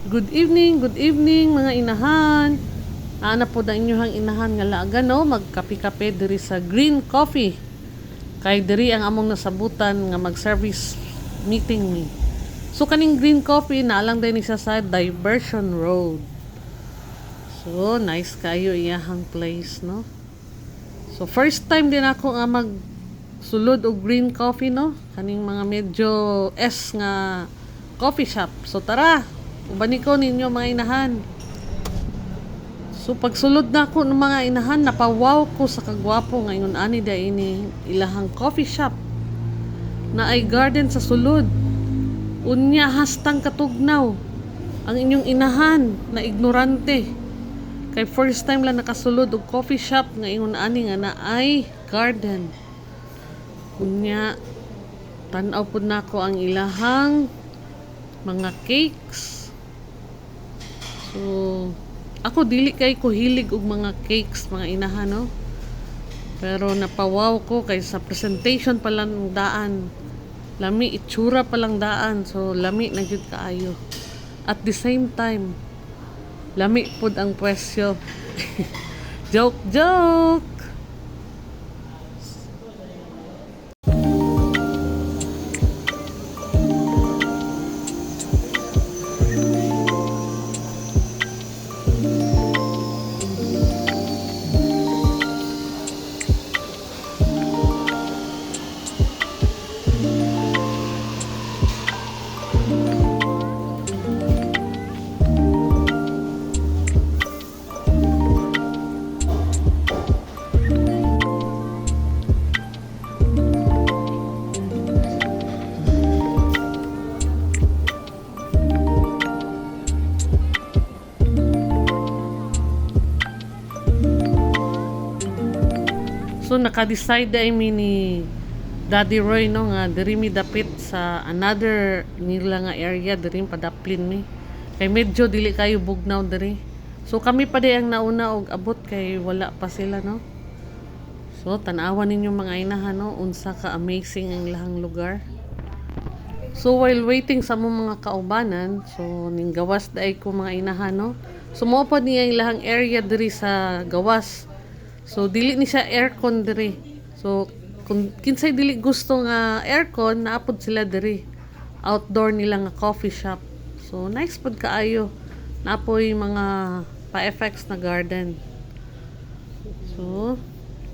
Good evening mga inahan. Ana po da inyohang inahan nga laaga no, magkape-kape diri sa Green Coffee. Kay diri ang among nasabutan nga mag-service meeting ni. So kaning Green Coffee naalang din siya sa Diversion Road. So nice kayo iyahang place no. So first time din ako nga mag sulod og Green Coffee no, kaning mga medyo S nga coffee shop. So tara, ubani ko ninyo mga inahan. So pagsulod na ako ng mga inahan, napawaw ko sa kagwapo ngayon ani da ini ilahang coffee shop na ay garden sa sulod. Unya hastang katugnaw ang inyong inahan na ignorante. Kay first time lang nakasulod og coffee shop ngayon ani nga na ay garden. Unya tan-aw pud nako ang ilahang mga cakes. So ako dili kay ko hilig og mga cakes mga inahan no. Pero napawaw ko kay sa presentation pa lang daan. Lami itsura pa lang daan. So lami na gyud kaayo. At the same time lami pud ang presyo. Joke. So naka-decide ay mi ni Daddy Roy no nga diri mi dapit sa another nila nga area diri padaplin mi. Kay medyo dili kayo bugnaw diri. So kami pa di ang nauna og abot kay wala pa sila no. So tan-awan ninyo mga inahan no unsa ka amazing ang lahang lugar. So while waiting sa mga kaubanan, so ning gawas daay ko mga inahan no. Sumopod niya ang lahang area diri sa gawas. So dili ni siya aircon diri. So kung kinsay dili gusto nga aircon, naapod sila diri. Outdoor nila nga coffee shop. So nice pod kaayo. Naapoy mga pa-effects na garden. So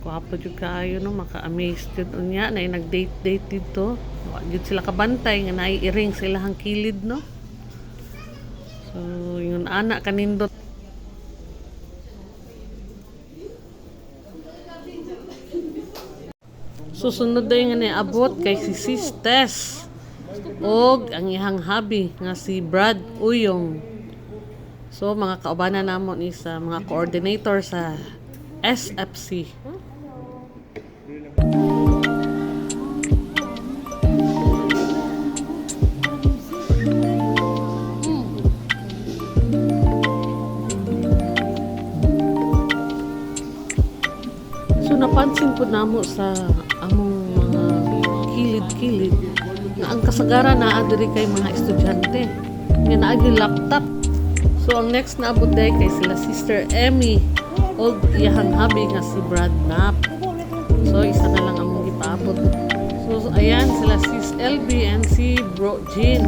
kuwapo jud kaayo no, maka-amaze jud unya na nag-date dito. Wa jud sila kabantay nga naiiring sila hang kilid no. So yun ana kanindot. Susunod day nga niabot kay si Sis Tess og ang ihang hubby nga si Brad Uyong. So mga kaubanan namon is mga coordinator sa SFC. So napansin po namo sa among mga kilid-kilid na ang kasagaran na diri kay mga estudyante nga naa gyud laptop. So ang next na abot day kay sila Sister Emmy og iyahang hubby nga si Brad Nap. So isa na lang among gipaabot. So ayan sila Sis LB and si Bro Jean.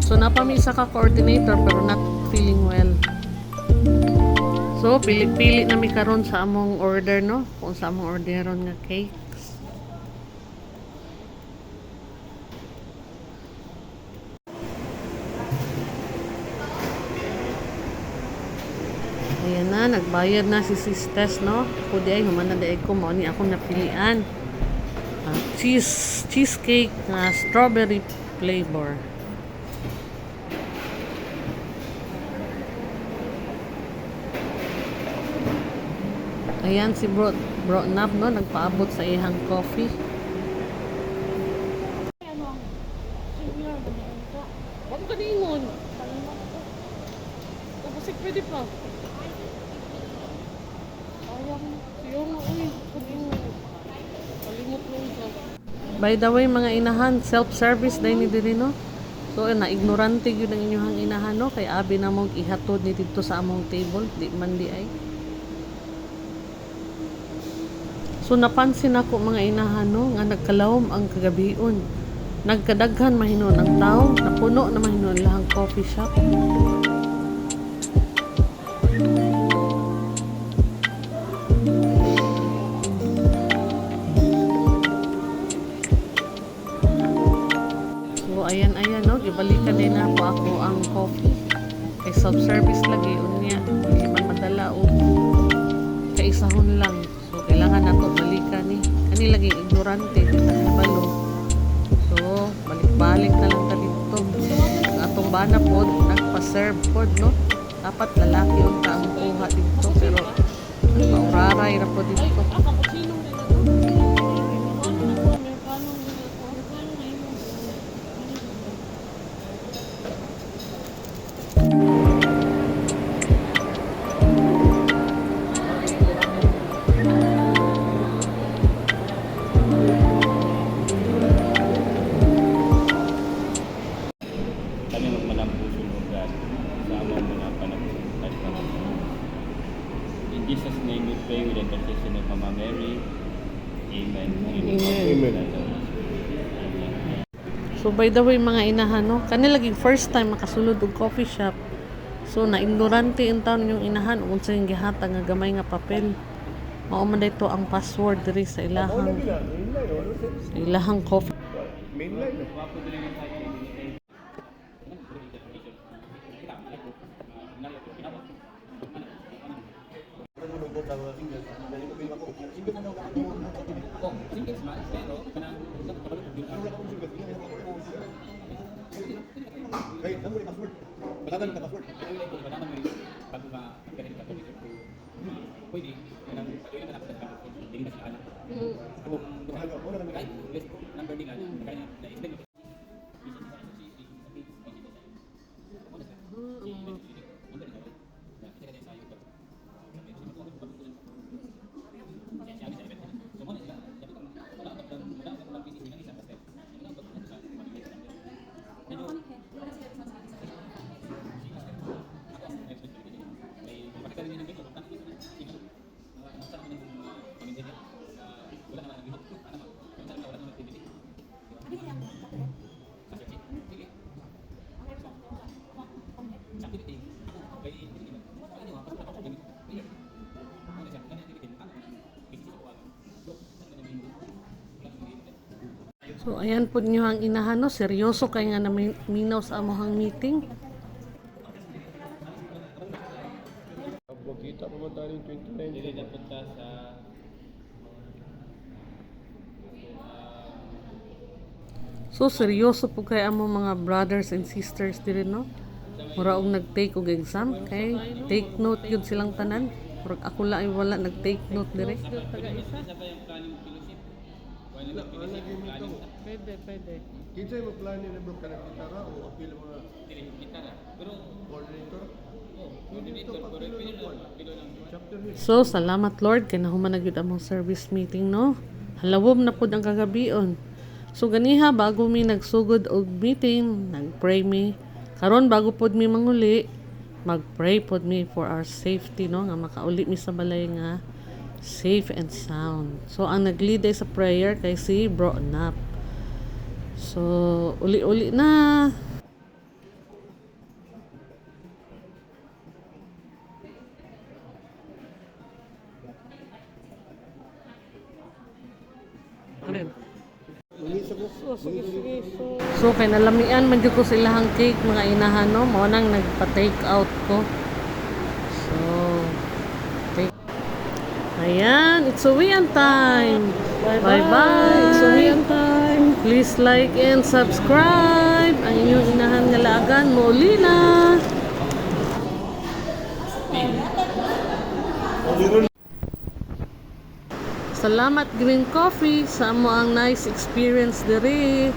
So napami isa ka coordinator pero not feeling well. So pili-pili na mi karon sa among order no, kung sa among orderon nga cakes. Ayan na, nagbayad na si Sis Tess no. Ako di ay humana di ko mo ni akong napilian. Cheesecake na strawberry flavor. Ayan si Bro Nab no, nagpaabot sa ihang coffee. Wag ka ningon. Tapos pwede pa. Ayang siyo na uy. Kalimot mo ka. By the way mga inahan, self-service dahil ni diri no. So na ignorante gyud ang inyong inahan no kay abi na mong ihatod ni didto sa among table di man di ay. So napansin ako mga inahan no nga nagkalawom ang kagabion. Nagkadaghan mahinon ang tao, napuno na mahinon lahang coffee shop. So ayan no, gibalikan din na po ako ang coffee. Kay self-service lagi unya, di man madala og kaisahon lang. So kailangan nato balikan ni. Kani lagi ignorante di ta kabalo. So balik-balik na lang ta dito. Ang atong bana pod nagpa-serve pod no. Dapat lalaki yung taong kuha dito pero mauraray ra po dito. Kami magmanampusunugan sa among mga panagpuntan pa. In Jesus' name we pray with the intercession of Mama Mary. Amen. Amen. So by the way mga inahan no, kani lagi first time makasulod og coffee shop. So na ignorante in taon yung inahan unsa yung gihatag nga gamay nga papel. Mao man dito ang password diri sa ilahang coffee. Mainline. Hey, kamu di password. Batakan ka password. So ayan po niyo ang inahan no, seryoso kay nga naminaw sa amohang meeting. Kita pa ba tayo 29? Dili na punta sa So seryoso po kay amo mga brothers and sisters diri no. Mura og nag-take og exam kay take note yun silang tanan. Murag ako lang ay wala nag-take note diri. isa pa yung planning fellowship. Wala na fellowship. Pwede. Kinsa yung plano ni bro kana gitara o apil mga Gitara. Pero coordinator? coordinator pero pilo lang. Chapter ni. So salamat Lord kay nahuman na gyud among service meeting no. Halawom na pud ang kagabion. So ganiha bago mi nagsugod og meeting, nagpray mi. Karon bago pod mi manguli, magpray pod mi for our safety no nga makauli mi sa balay nga safe and sound. So ang nag-lead sa prayer kay si Bro Nap. So uli-uli na. So kay nalamian man jud ko sa ilahang cake mga inahan no, mao nang nagpa-take out ko. So take. Ayan, it's uwian time. Bye-bye. It's uwian time. Please like and subscribe. Ang inyong inahan nga laagan muli na. Salamat Green Coffee sa amo ang nice experience diri.